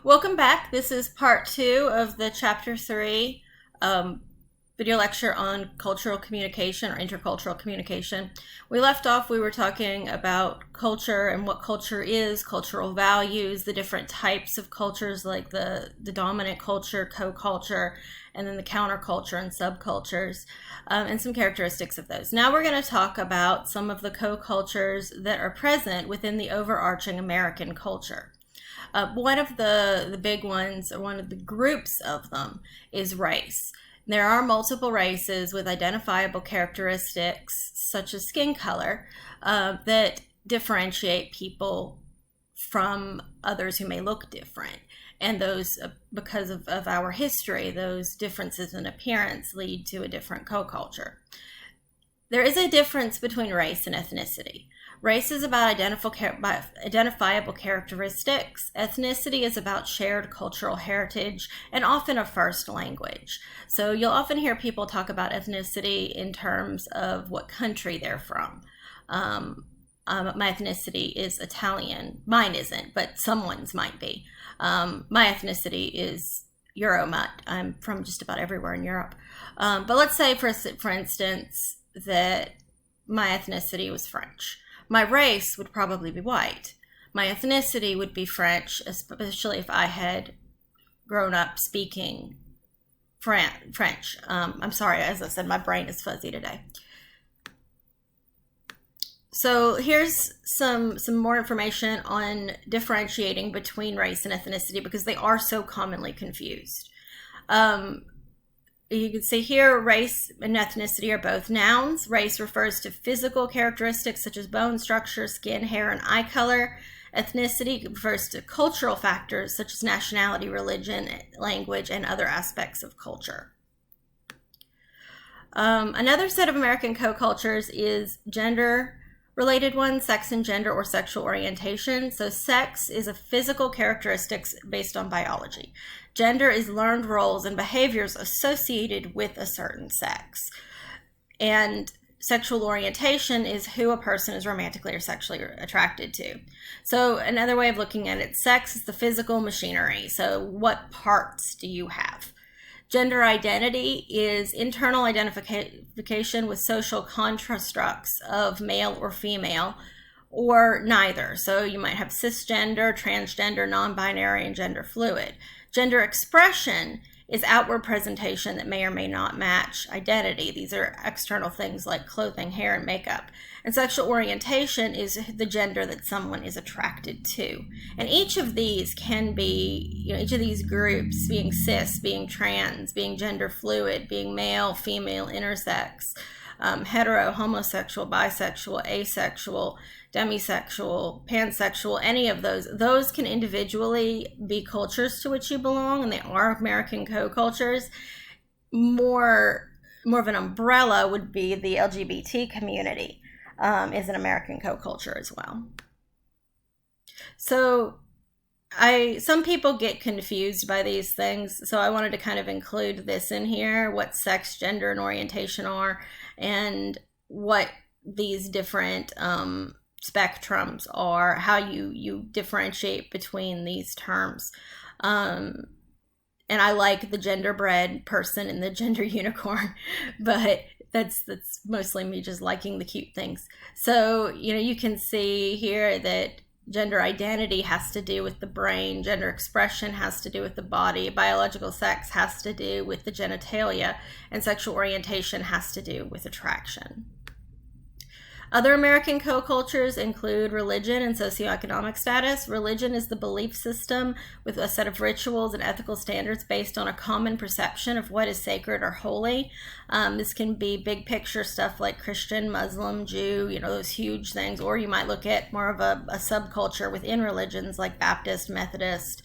Welcome back. This is part 2 of the chapter 3 video lecture on cultural communication or intercultural communication. We left off, we were talking about culture and what culture is, cultural values, the different types of cultures like the dominant culture, co-culture, and then the counterculture and subcultures, and some characteristics of those. Now we're going to talk about some of the co-cultures that are present within the overarching American culture. One of the big ones, or one of the groups of them, is race. There are multiple races with identifiable characteristics, such as skin color, that differentiate people from others who may look different. And those, because of our history, those differences in appearance lead to a different co-culture. There is a difference between race and ethnicity. Race is about identifiable characteristics. Ethnicity is about shared cultural heritage and often a first language. So you'll often hear people talk about ethnicity in terms of what country they're from. My ethnicity is Italian. Mine isn't, but someone's might be. My ethnicity is Euromut. I'm from just about everywhere in Europe. But let's say, for instance, that my ethnicity was French. My race would probably be white. My ethnicity would be French, especially if I had grown up speaking French. I'm sorry, as I said, my brain is fuzzy today. So here's some more information on differentiating between race and ethnicity because they are so commonly confused. You can see here, race and ethnicity are both nouns. Race refers to physical characteristics such as bone structure, skin, hair, and eye color. Ethnicity refers to cultural factors such as nationality, religion, language, and other aspects of culture. Another set of American co-cultures is gender-related ones, sex and gender or sexual orientation. So sex is a physical characteristics based on biology. Gender is learned roles and behaviors associated with a certain sex. And sexual orientation is who a person is romantically or sexually attracted to. So another way of looking at it, sex is the physical machinery. So what parts do you have? Gender identity is internal identification with social constructs of male or female, or neither. So you might have cisgender, transgender, non-binary, and gender fluid. Gender expression is outward presentation that may or may not match identity. These are external things like clothing, hair, and makeup. And sexual orientation is the gender that someone is attracted to. And each of these can be, each of these groups, being cis, being trans, being gender fluid, being male, female, intersex, hetero, homosexual, bisexual, asexual, demisexual, pansexual, any of those can individually be cultures to which you belong, and they are American co-cultures. More of an umbrella would be the LGBT community is an American co-culture as well. So some people get confused by these things, so I wanted to kind of include this in here, what sex, gender, and orientation are, and what these different spectrums are, how you differentiate between these terms. And I like the genderbread person and the gender unicorn, but that's mostly me just liking the cute things. So, you can see here that gender identity has to do with the brain, gender expression has to do with the body, biological sex has to do with the genitalia, and sexual orientation has to do with attraction. Other American co-cultures include religion and socioeconomic status. Religion is the belief system with a set of rituals and ethical standards based on a common perception of what is sacred or holy. This can be big picture stuff like Christian, Muslim, Jew, those huge things. Or you might look at more of a subculture within religions like Baptist, Methodist,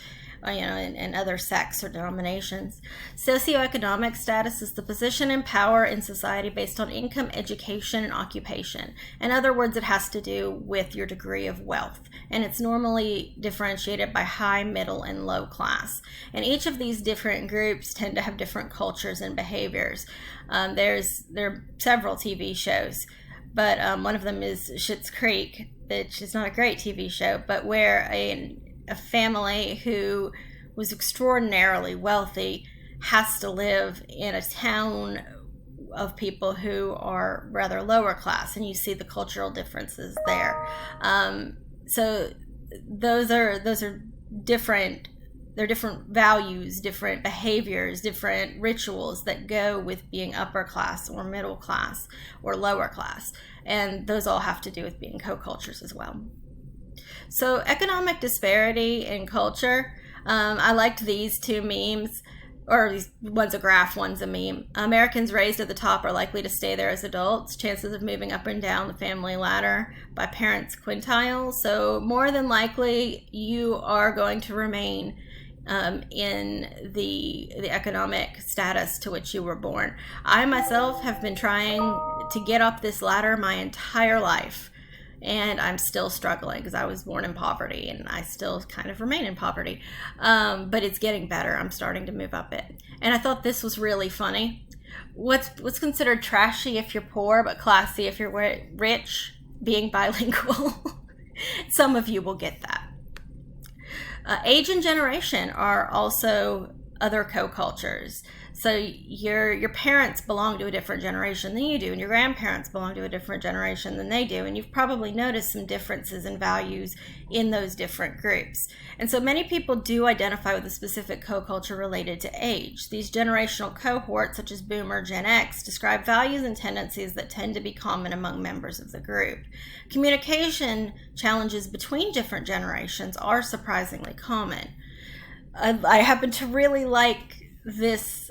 and other sects or denominations. Socioeconomic status is the position and power in society based on income, education, and occupation. In other words, it has to do with your degree of wealth, and it's normally differentiated by high, middle, and low class. And each of these different groups tend to have different cultures and behaviors. There are several TV shows, but one of them is Schitt's Creek, which is not a great TV show, but where a family who was extraordinarily wealthy has to live in a town of people who are rather lower class, and you see the cultural differences there. So those are different. They're different values, different behaviors, different rituals that go with being upper class or middle class or lower class. And those all have to do with being co-cultures as well. So economic disparity in culture. I liked these two memes, or one's a graph, one's a meme. Americans raised at the top are likely to stay there as adults. Chances of moving up and down the family ladder by parents' quintile. So more than likely, you are going to remain in the economic status to which you were born. I myself have been trying to get up this ladder my entire life, and I'm still struggling because I was born in poverty and I still kind of remain in poverty. But it's getting better. I'm starting to move up it. And I thought this was really funny. What's considered trashy if you're poor, but classy if you're rich? Being bilingual. Some of you will get that. Age and generation are also other co-cultures. So your parents belong to a different generation than you do, and your grandparents belong to a different generation than they do, and you've probably noticed some differences in values in those different groups. And so many people do identify with a specific co-culture related to age. These generational cohorts, such as Boomer, Gen X, describe values and tendencies that tend to be common among members of the group. Communication challenges between different generations are surprisingly common. I happen to really like this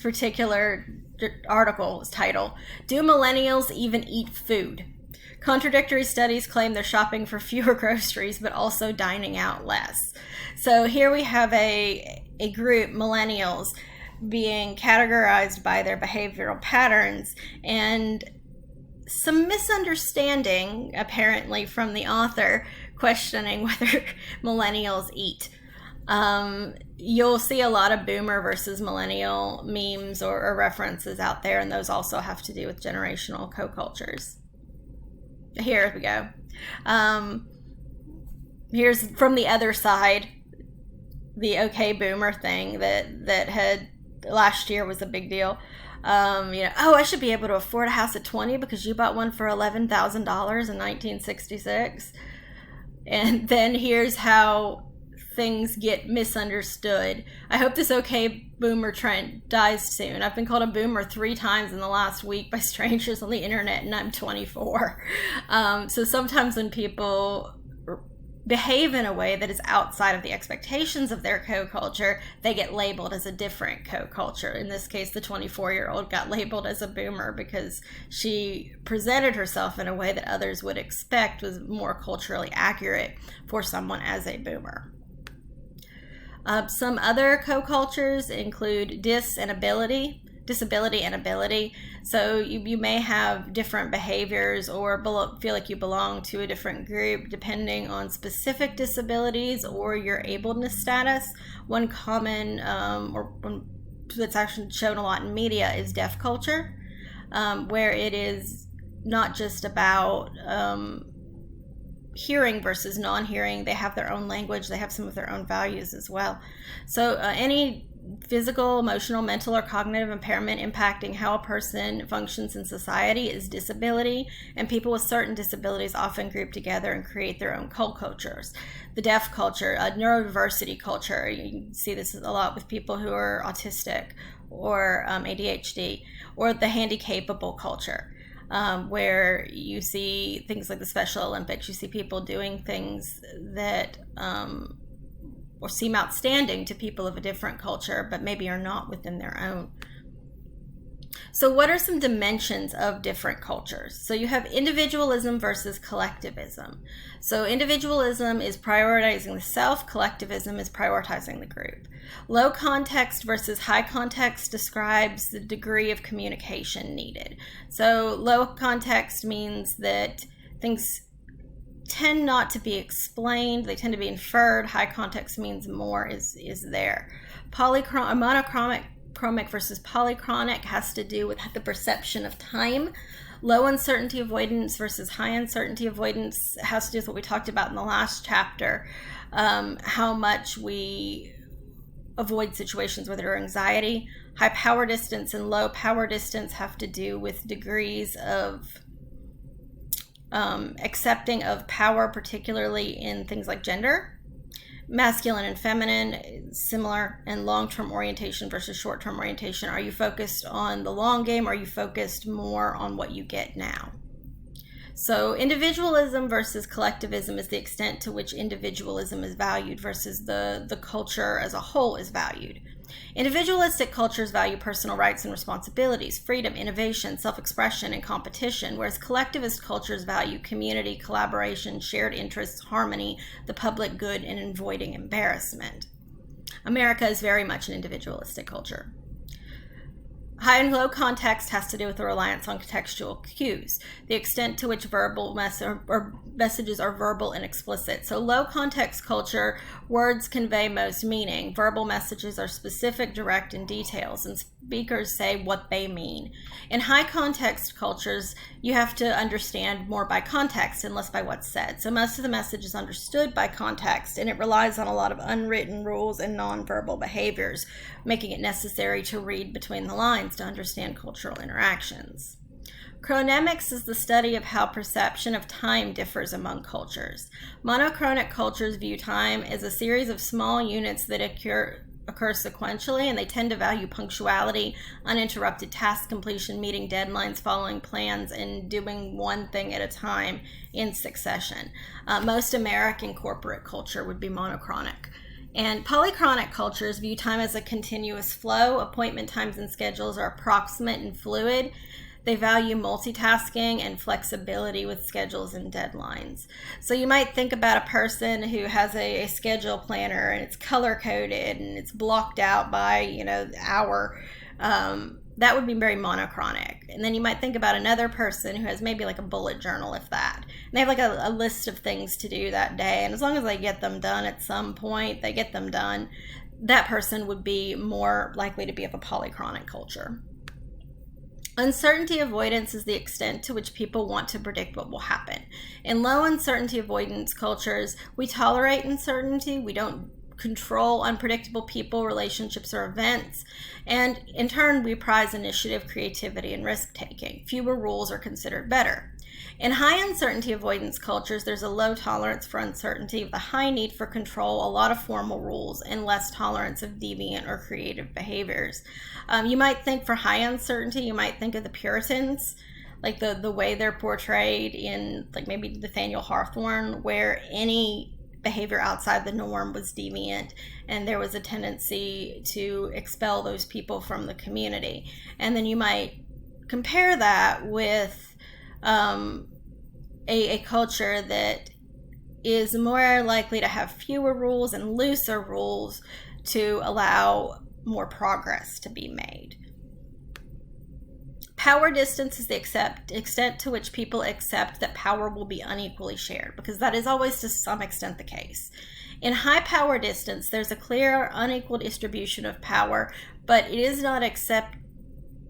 particular article's title, "Do Millennials Even Eat Food?" Contradictory studies claim they're shopping for fewer groceries, but also dining out less. So here we have a group, millennials, being categorized by their behavioral patterns, and some misunderstanding, apparently, from the author, questioning whether millennials eat. You'll see a lot of boomer versus millennial memes or references out there, and those also have to do with generational co-cultures. Here we go. Here's from the other side, the okay boomer thing that had last year was a big deal. I should be able to afford a house at 20 because you bought one for $11,000 in 1966. And then here's how things get misunderstood. I hope this okay boomer trend dies soon. I've been called a boomer 3 times in the last week by strangers on the internet, and I'm 24. So sometimes when people behave in a way that is outside of the expectations of their co-culture, they get labeled as a different co-culture. In this case, the 24-year-old got labeled as a boomer because she presented herself in a way that others would expect was more culturally accurate for someone as a boomer. Some other co-cultures include disability and ability. So you may have different behaviors or feel like you belong to a different group depending on specific disabilities or your ableness status. One common that's actually shown a lot in media is deaf culture, where it is not just about hearing versus non-hearing. They have their own language. They have some of their own values as well. So any physical, emotional, mental, or cognitive impairment impacting how a person functions in society is disability, and people with certain disabilities often group together and create their own cultures. The deaf culture, neurodiversity culture, you see this a lot with people who are autistic or ADHD, or the handicapable culture. Where you see things like the Special Olympics, you see people doing things that or seem outstanding to people of a different culture, but maybe are not within their own. So what are some dimensions of different cultures? So you have individualism versus collectivism. So individualism is prioritizing the self, collectivism is prioritizing the group. Low context versus high context describes the degree of communication needed. So low context means that things tend not to be explained, they tend to be inferred. High context means more is there. Monochromic versus polychronic has to do with the perception of time. Low uncertainty avoidance versus high uncertainty avoidance has to do with what we talked about in the last chapter, how much we avoid situations where there are anxiety. High power distance and low power distance have to do with degrees of accepting of power, particularly in things like gender. Masculine and feminine, similar, and long-term orientation versus short-term orientation. Are you focused on the long game, or are you focused more on what you get now? So individualism versus collectivism is the extent to which individualism is valued versus the culture as a whole is valued. Individualistic cultures value personal rights and responsibilities, freedom, innovation, self-expression, and competition, whereas collectivist cultures value community, collaboration, shared interests, harmony, the public good, and avoiding embarrassment. America is very much an individualistic culture. High and low context has to do with the reliance on contextual cues, the extent to which verbal messages are verbal and explicit. So low context culture, words convey most meaning. Verbal messages are specific, direct, and details, and speakers say what they mean. In high context cultures, you have to understand more by context and less by what's said. So most of the message is understood by context, and it relies on a lot of unwritten rules and nonverbal behaviors, making it necessary to read between the lines to understand cultural interactions. Chronemics is the study of how perception of time differs among cultures. Monochronic cultures view time as a series of small units that occur sequentially, and they tend to value punctuality, uninterrupted task completion, meeting deadlines, following plans, and doing one thing at a time in succession. Most American corporate culture would be monochronic. And polychronic cultures view time as a continuous flow. Appointment times and schedules are approximate and fluid. They value multitasking and flexibility with schedules and deadlines. So you might think about a person who has a schedule planner, and it's color-coded and it's blocked out by, the hour. That would be very monochronic. And then you might think about another person who has maybe like a bullet journal, if that. And they have like a list of things to do that day. And as long as they get them done at some point, they get them done. That person would be more likely to be of a polychronic culture. Uncertainty avoidance is the extent to which people want to predict what will happen. In low uncertainty avoidance cultures, we tolerate uncertainty. We don't control unpredictable people, relationships, or events. And in turn, we prize initiative, creativity, and risk-taking. Fewer rules are considered better. In high uncertainty avoidance cultures, there's a low tolerance for uncertainty with a high need for control, a lot of formal rules, and less tolerance of deviant or creative behaviors. You might think for high uncertainty, you might think of the Puritans, like the way they're portrayed in like maybe Nathaniel Hawthorne, where any behavior outside the norm was deviant, and there was a tendency to expel those people from the community. And then you might compare that with a culture that is more likely to have fewer rules and looser rules to allow more progress to be made. Power distance is the extent to which people accept that power will be unequally shared, because that is always to some extent the case. In high power distance, there's a clear unequal distribution of power, but it is not accepted.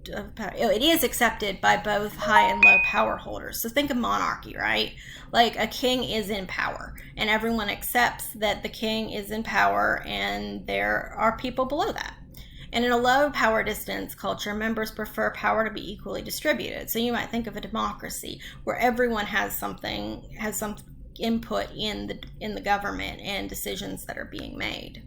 It is accepted by both high and low power holders. So think of monarchy, right? Like a king is in power, and everyone accepts that the king is in power, and there are people below that. And in a low power distance culture, members prefer power to be equally distributed. So you might think of a democracy where everyone has some input in the government and decisions that are being made.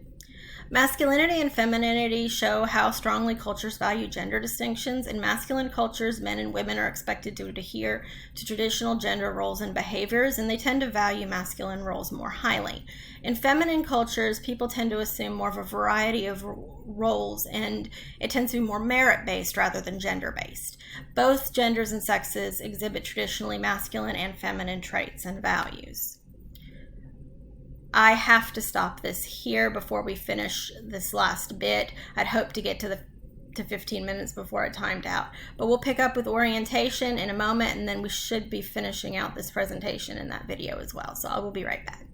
Masculinity and femininity show how strongly cultures value gender distinctions. In masculine cultures, men and women are expected to adhere to traditional gender roles and behaviors, and they tend to value masculine roles more highly. In feminine cultures, people tend to assume more of a variety of roles, and it tends to be more merit-based rather than gender-based. Both genders and sexes exhibit traditionally masculine and feminine traits and values. I have to stop this here before we finish this last bit. I'd hoped to get to 15 minutes before it timed out. But we'll pick up with orientation in a moment, and then we should be finishing out this presentation in that video as well. So I will be right back.